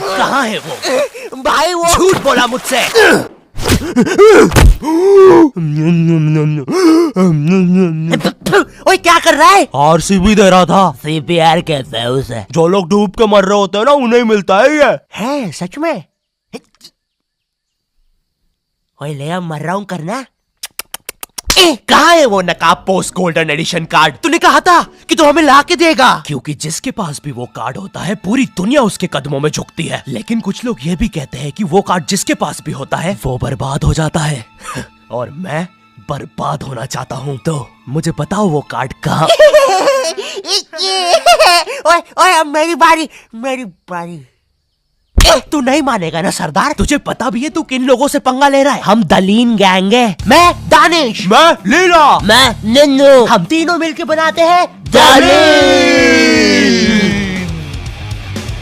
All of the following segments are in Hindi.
कहाँ है वो? भाई वो झूठ बोला मुझसे। ओए क्या कर रहा है? आरसीबी दे रहा था। सीपीआर कहते हैं उसे। जो लोग डूब के मर रहे होते हैं ना, उन्हें मिलता है ये। है सच में? ओए ले अब मर रहा हूँ करना। कहाँ है वो नकाब पोस्ट गोल्डन एडिशन कार्ड? तूने कहा था कि तू हमें ला के देगा। क्योंकि जिसके पास भी वो कार्ड होता है, पूरी दुनिया उसके कदमों में झुकती है। लेकिन कुछ लोग ये भी कहते हैं कि वो कार्ड जिसके पास भी होता है, वो बर्बाद हो जाता है। और मैं बर्बाद होना चाहता हूँ, तो मुझे बताओ वो कार्ड कहाँ? ओए ओए अब मेरी बारी। तू नहीं मानेगा ना सरदार? तुझे पता भी है तू किन लोगों से पंगा ले रहा है? हम दलीन गैंग है। मैं दानिश, मैं लीला, मैं नन्नू, हम तीनों मिलके बनाते हैं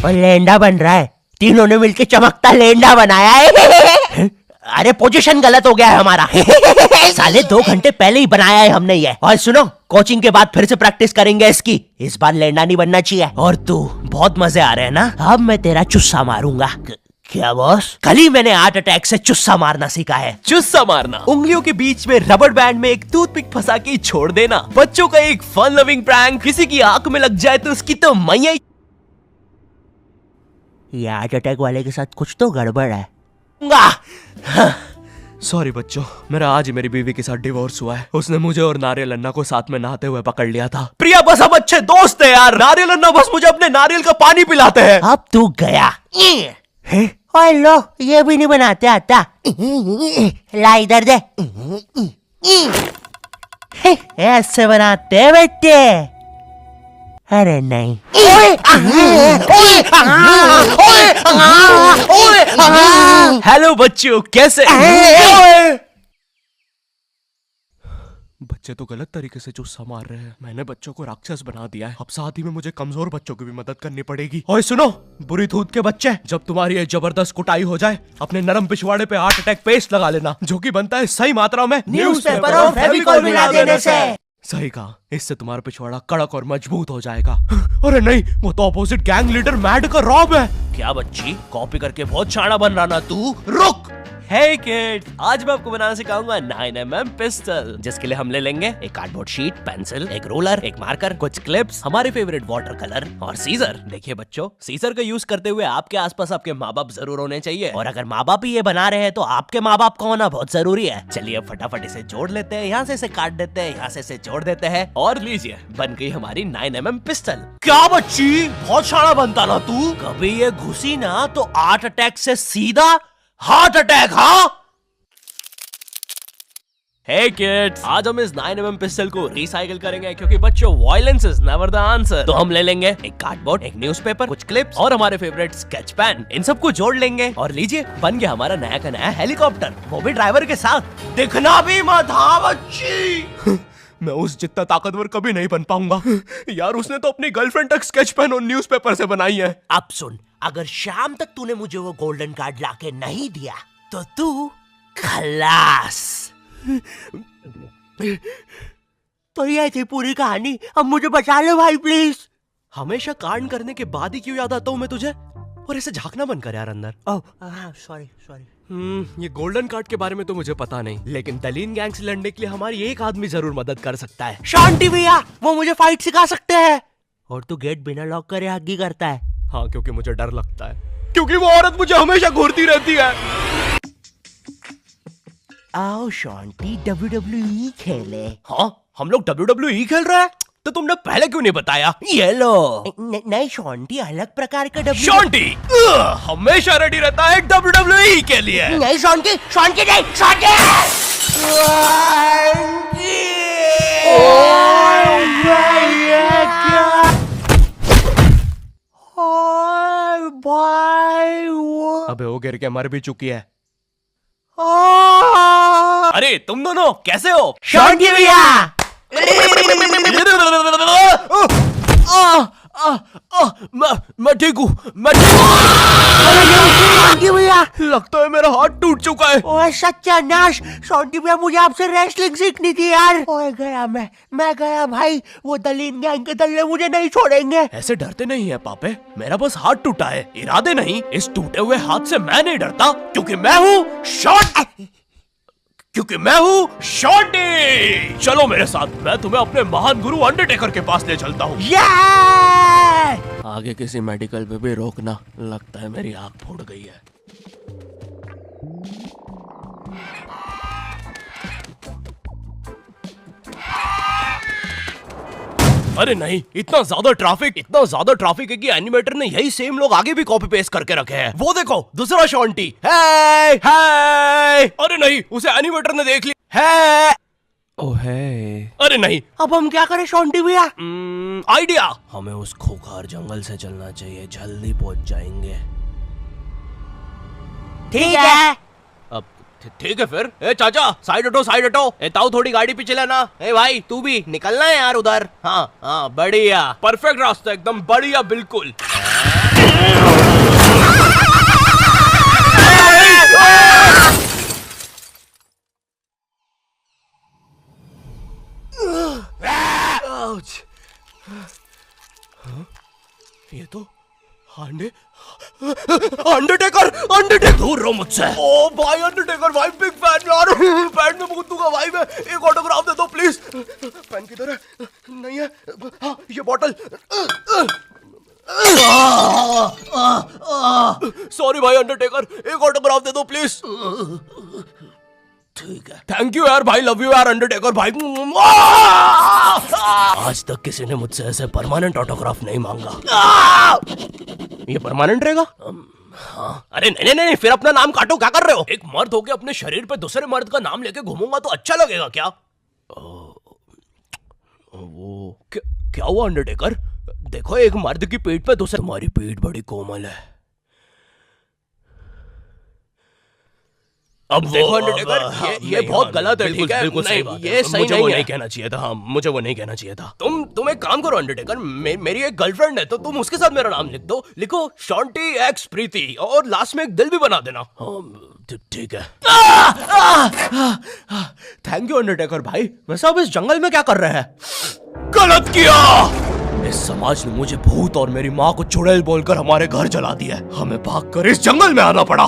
और लेंडा बन रहा है। तीनों ने मिलके चमकता लेंडा बनाया है। अरे पोजीशन गलत हो गया है हमारा। साले 2 घंटे पहले ही बनाया है हमने ये। और सुनो, कोचिंग के बाद फिर से प्रैक्टिस करेंगे इसकी। इस बार लेंडा नहीं बनना चाहिए। और तू बहुत मजे आ रहे हैं ना? अब मैं तेरा चुस्सा मारूंगा। क्या बॉस? कल ही मैंने हार्ट अटैक से चुस्सा मारना सीखा है। चुस्सा मारना उंगलियों के बीच में रबर बैंड में एक टूथपिक फंसा के छोड़ देना। बच्चों का एक फन लविंग प्रैंक। किसी की आंख में लग जाए तो उसकी तो मैया। ये हार्ट अटैक वाले के साथ कुछ तो गड़बड़ है। सॉरी बच्चों, मेरा आज ही मेरी बीवी के साथ डिवोर्स हुआ है। उसने मुझे और नारियल अन्ना को साथ में नहाते हुए पकड़ लिया था। प्रिया बस हम अच्छे दोस्त हैं यार। नारियल अन्ना बस मुझे अपने नारियल का पानी पिलाते हैं। अब तू गया। ओए लो, ये भी नहीं बनाते आता। ला इधर दे। ऐसे बनाते हैं बेटे। अरे नहीं। हेलो बच्चों, कैसे? बच्चे तो गलत तरीके से चुस्सा मार रहे हैं। मैंने बच्चों को राक्षस बना दिया है। अब साथ ही में मुझे कमजोर बच्चों की भी मदद करनी पड़ेगी। ओए सुनो, बुरी धूत के बच्चे, जब तुम्हारी ये जबरदस्त कुटाई हो जाए, अपने नरम पिछवाड़े पे हार्ट अटैक पेस्ट लगा लेना, जो कि बनता है सही मात्रा में न्यूज़पेपर और फेविकोल मिला देने से। सही कहा, इससे तुम्हारा पिछवाड़ा कड़क और मजबूत हो जाएगा। अरे नहीं, वो तो अपोजिट गैंग लीडर मैड का रॉब है। क्या बच्ची, कॉपी करके बहुत शाना बन रहा ना तू? रुक। हे किड, आज मैं आपको बनाना सिखाऊंगा 9mm पिस्टल, जिसके लिए हम ले लेंगे एक कार्डबोर्ड शीट, पेंसिल, एक रोलर, एक मार्कर, कुछ क्लिप्स, हमारे फेवरेट वाटर कलर और सीजर। देखिए बच्चों, सीजर का यूज करते हुए आपके आसपास आपके माँ बाप जरूर होने चाहिए। और अगर माँ बाप ही ये बना रहे हैं तो आपके माँ बाप का होना बहुत जरूरी है। चलिए अब फटाफट इसे जोड़ लेते हैं। यहाँ से इसे काट देते हैं, यहाँ से इसे जोड़ देते हैं और लीजिए, बन गई हमारी 9mm पिस्टल। क्या बच्ची, बहुत शाना बनता ना तू? कभी ये घुसी ना तो हार्ट अटैक से सीधा हार्ट अटैक। हाँ हे किड्स, आज हम इस 9mm पिस्टल को रिसाइकिल करेंगे, क्योंकि बच्चों violence is never the answer. तो हम ले लेंगे एक कार्डबोर्ड, एक न्यूज़पेपर, कुछ क्लिप्स और हमारे फेवरेट स्केच पेन। इन सबको जोड़ लेंगे और लीजिए, बन गया हमारा नया का नया हेलीकॉप्टर, वो भी ड्राइवर के साथ। दिखना भी मत। हाँ बच्ची। मैं उस जितना ताकतवर कभी नहीं बन पाऊंगा यार। उसने तो अपनी गर्लफ्रेंड तक स्केच पेन और न्यूज़पेपर से बनाई है। अब सुन, अगर शाम तक तूने मुझे वो गोल्डन कार्ड लाके नहीं दिया तो तू खलास। तो ये थी पूरी कहानी। अब मुझे बचा लो भाई प्लीज। हमेशा कांड करने के बाद ही क्यों याद आता हूँ मैं तुझे? और इसे झांकना बंद कर यार अंदर। Oh sorry. ये गोल्डन कार्ड के बारे में तो मुझे पता नहीं, लेकिन दलीन गैंग से लड़ने के लिए हमारी एक आदमी जरूर मदद कर सकता है। शांति भैया, वो मुझे फाइट सिखा सकते हैं। और तू गेट बिना लॉक करे हग्गी करता है। हाँ, क्योंकि मुझे डर लगता है, क्योंकि वो औरत मुझे हमेशा घूरती रहती है। आओ शांति, WWE खेले। हाँ, हम लोग WWE खेल रहे हैं? तो तुमने पहले क्यों नहीं बताया? ये लो। नहीं शांति, अलग प्रकार का WWE। शांति हमेशा रेडी रहता है WWE के लिए। नहीं शांति नहीं शांति। अबे वो गिर के मर भी चुकी है। अरे तुम दोनों कैसे हो? शांति भैया। मैं ठीक हूँ, मैं शॉन्टी भैया, लगता है मेरा हाथ टूट चुका है। ओए सत्यानाश, शॉन्टी भैया मुझे आपसे रेसलिंग सीखनी थी यार। ओए गया मैं गया भाई, वो दलीन गैंग के दल्ले मुझे नहीं छोड़ेंगे। ऐसे डरते नहीं है पापे, मेरा बस हाथ टूटा है, इरादे नहीं। इस टूटे हुए हाथ से मैं नहीं डरता, क्योंकि मैं हूँ शॉन्टी। चलो मेरे साथ, मैं तुम्हें अपने महान गुरु अंडरटेकर के पास ले चलता हूँ। आगे किसी मेडिकल पे भी रोकना, लगता है मेरी आंख फूट गई है। अरे नहीं, इतना ज्यादा ट्रैफिक है कि एनिमेटर ने यही सेम लोग आगे भी कॉपी पेस्ट करके रखे हैं। वो देखो, दूसरा शॉन्टी। हे अरे नहीं, उसे एनिमेटर ने देख लिया है। ओह है, अरे नहीं, अब हम क्या करें शॉन्टी भैया? आइडिया, हमें उस खूंखार जंगल से चलना चाहिए, जल्दी पहुंच जाएंगे। ठीक है। अब ठीक है फिर। ए चाचा, साइड हटो। ए ताऊ, थोड़ी गाड़ी पीछे लेना। ए भाई, तू भी निकलना है यार उधर। हाँ, बढ़िया, परफेक्ट रास्ता, एकदम बढ़िया, बिल्कुल। ये तो अंडरटेकर दूर रहो मुझसे। ओ भाई अंडरटेकर भाई, बिग फैन यार, पैन में बहुत दूंगा भाई मैं। एक ऑटोग्राफ दे दो प्लीज। पैन किधर है? नहीं है। हाँ, ये बॉटल। सॉरी भाई अंडरटेकर, एक ऑटोग्राफ दे दो प्लीज। ठीक है, थैंक यू यार भाई, लव यू यार अंडरटेकर भाई। आज तक किसी ने मुझसे ऐसे परमानेंट ऑटोग्राफ नहीं मांगा। ये परमानेंट रहेगा? हाँ। अरे नहीं, फिर अपना नाम काटो, क्या कर रहे हो? एक मर्द होके अपने शरीर पे दूसरे मर्द का नाम लेके घूमूंगा तो अच्छा लगेगा क्या? वो क्या हुआ अंडरटेकर? देखो, एक मर्द की पीठ पे दूसरे। तुम्हारी पीठ बड़ी कोमल है। अब देखो अंडरटेकर, ये बहुत गलत है, ठीक है? बिल्कुल सही बात है। ये सही नहीं है। नहीं कहना चाहिए था। हाँ, मुझे वो नहीं कहना चाहिए था। तुम एक काम करो अंडरटेकर, मेरी एक गर्लफ्रेंड है, तो तुम उसके साथ मेरा नाम लिख दो। लिखो शॉन्टी एक्स प्रीति, और लास्ट में एक दिल भी बना देना। ठीक है। थैंक यू अंडरटेकर भाई। वैसे अब इस जंगल में क्या कर रहे हैं? गलत किया। इस समाज ने मुझे भूत और मेरी माँ को चुड़ैल बोलकर हमारे घर जला दिया। हमें भागकर इस जंगल में आना पड़ा।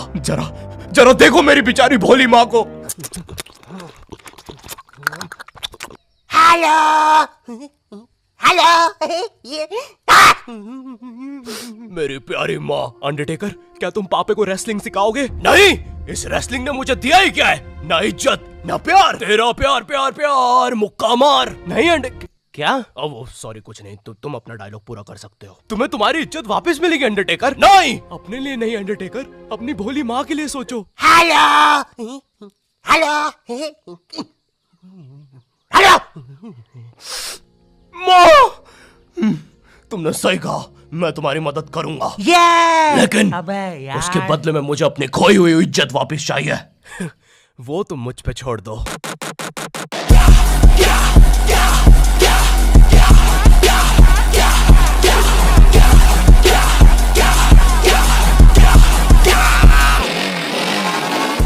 जरा देखो मेरी बेचारी भोली माँ को। हेलो। मेरी प्यारी माँ। अंडरटेकर, क्या तुम पापे को रेसलिंग सिखाओगे? नहीं, इस रेसलिंग ने मुझे दिया ही क्या है? ना इज्जत, ना प्यार। तेरा प्यार मुक्का मार। नहीं क्या? वो सॉरी, कुछ नहीं। तुम अपना डायलॉग पूरा कर सकते हो। तुम्हें तुम्हारी इज्जत वापस मिलेगी अंडरटेकर। नहीं, अपने लिए नहीं अंडरटेकर, अपनी भोली माँ के लिए सोचो। हेलो। माँ, तुमने सही कहा, मैं तुम्हारी मदद करूंगा। लेकिन उसके बदले में मुझे अपनी खोई हुई इज्जत वापस चाहिए। वो तुम मुझ पे छोड़ दो।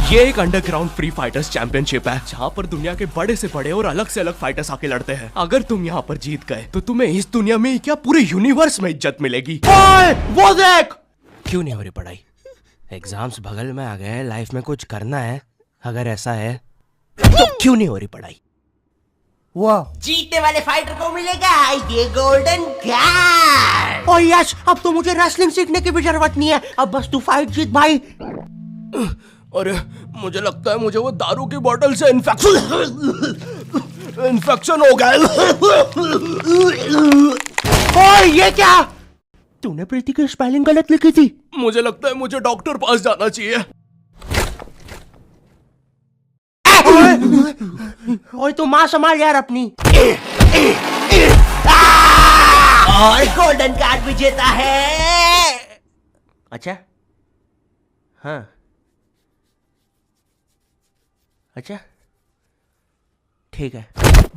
ये एक अंडरग्राउंड फ्री फाइटर्स चैंपियनशिप है, जहाँ पर दुनिया के बड़े से बड़े और अलग से अलग फाइटर्स आके लड़ते हैं। अगर तुम यहाँ पर जीत गए तो तुम्हें इस दुनिया में क्या, पूरे यूनिवर्स में इज्जत मिलेगी। वो देख। क्यों नहीं हो रही पढ़ाई? एग्जाम्स बगल में आ गए, लाइफ में कुछ करना है। अगर ऐसा है तो क्यों नहीं हो रही पढ़ाई? वो जीतने वाले फाइटर को मिलेगा ये गोल्डन कार्ड। ओह यस, अब तो मुझे रेसलिंग सीखने की भी जरूरत नहीं है। अब बस तू फाइट जीत भाई। अरे मुझे लगता है मुझे वो दारू की बोतल से इन्फेक्शन हो गया। ओए ये क्या? तूने प्रीति की स्पेलिंग गलत लिखी थी। मुझे लगता है मुझे डॉक्टर पास जाना चाहिए। ओए तू माँ संभाल यार अपनी। और गोल्डन कार्ड विजेता है। अच्छा, हाँ, अच्छा, ठीक है।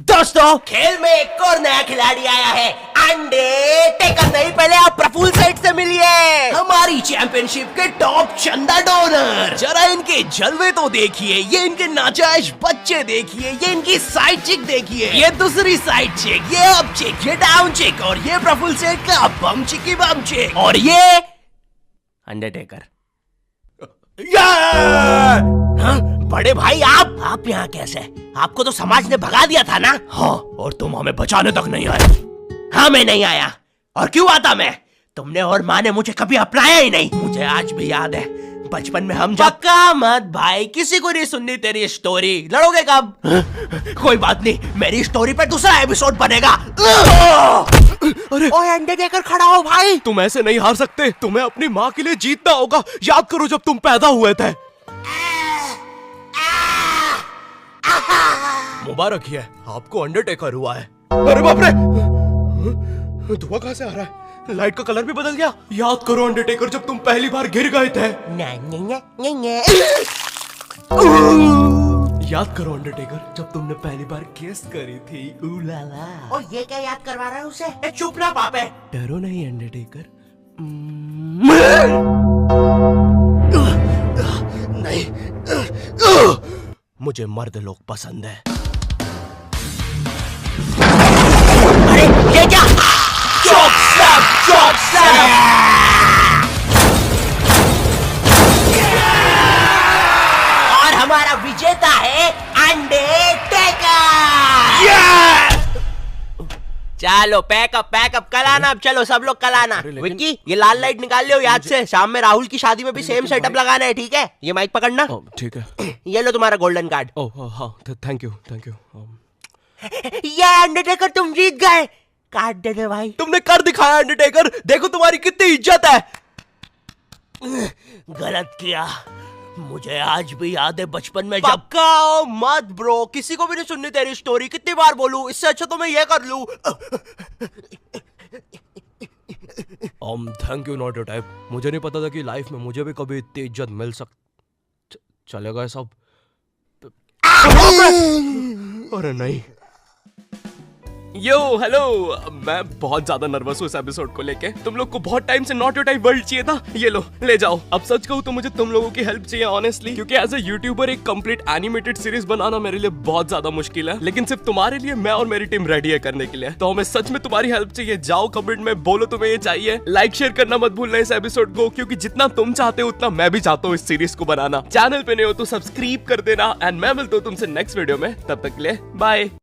दोस्तों, खेल में एक और नया खिलाड़ी आया है। अंडरटेकर नहीं भाई पहले आप प्रफुल्ल सेठ से मिलिए, हमारी चैंपियनशिप के टॉप चंदा डोनर। जरा इनके जलवे तो देखिए, ये इनके नाजायज बच्चे देखिए, ये इनकी साइड चिक देखिए, ये दूसरी साइड चिक, ये अप चिक, ये डाउन चिक, और ये प्रफुल्ल सेठ का बम चिकी बम चिक, और ये अंडरटेकर। हाँ? बड़े भाई आप यहाँ कैसे? आपको तो समाज ने भगा दिया था ना? हाँ, और तुम हमें बचाने तक नहीं आए। हाँ, मैं नहीं आया। और क्यों आता मैं? तुमने और माँ ने मुझे कभी अपनाया ही नहीं। मुझे आज भी याद है, बचपन में हम पक्का मत भाई, किसी को नहीं सुननी तेरी स्टोरी। लड़ोगे कब? कोई बात नहीं, मेरी स्टोरी पर दूसरा एपिसोड बनेगा। अरे ओए अंडरटेकर खड़ा हो भाई। तुम ऐसे नहीं हार सकते, तुम्हें अपनी माँ के लिए जीतना होगा। याद करो जब तुम पैदा हुए थे। मुबारक है, आपको अंडरटेकर हुआ है। अरे बाप रे, धुआं कहां से आ रहा है? लाइट का कलर भी बदल गया। याद करो अंडरटेकर, जब तुम पहली बार गिर गए थे। याद करो अंडरटेकर, जब तुमने पहली बार किस करी थी। उलाला। और ये क्या याद करवा रहा है उसे? चुप ना पापे। डरो नहीं अंडरटेकर। नहीं, मुझे मर्द लोग पसंद है। अरे ये क्या? चौक और हमारा विजेता है अंडरटेकर। चलो पैकअप कल आना। अब चलो सब लोग कल आना। विक्की, ये लाल लाइट निकाल लियो याद से। शाम में राहुल की शादी में भी सेम सेटअप लगाना है, ठीक है? ये माइक पकड़ना। ठीक है। ये लो तुम्हारा गोल्डन कार्ड। ओह हाँ, थैंक यू। ये अंडरटेकर तुम जीत गए। कार्ड दे दे भाई। तुमने कर दिखाया अंडरटेकर, देखो तुम्हारी कितनी इज्जत है। गलत किया, मुझे आज भी याद है बचपन में जब। पक्का मत ब्रो, किसी को भी नहीं सुननी तेरी स्टोरी। कितनी बार बोलूं? इससे अच्छा तो मैं ये कर लूं। Thank you not your type. मुझे नहीं पता था कि लाइफ में मुझे भी कभी इतनी इज्जत मिल चलेगा सब। अरे नहीं। यो हेलो, मैं बहुत ज्यादा नर्वस हूँ इस एपिसोड को लेके। तुम लोग को बहुत टाइम से नॉट योर टाइप वर्ल्ड चाहिए था। ये लो, ले जाओ। अब सच कहूँ तो मुझे तुम लोगों की हेल्प चाहिए ऑनेस्टली, क्योंकि एज ए यूट्यूबर एक कंप्लीट एनिमेटेड सीरीज बनाना मेरे लिए बहुत ज्यादा मुश्किल है। लेकिन सिर्फ तुम्हारे लिए मैं और मेरी टीम रेडी है करने के लिए। तो हमें सच में तुम्हारी हेल्प चाहिए। जाओ कमेंट में बोलो तुम्हें ये चाहिए। लाइक शेयर करना मत भूलना इस एपिसोड को, क्योंकि जितना तुम चाहते हो उतना मैं भी चाहता हूँ इस सीरीज को बनाना। चैनल पे नहीं हो तो सब्सक्राइब कर देना। एंड मैं मिलता हूँ तुमसे नेक्स्ट वीडियो में। तब तक के लिए बाय।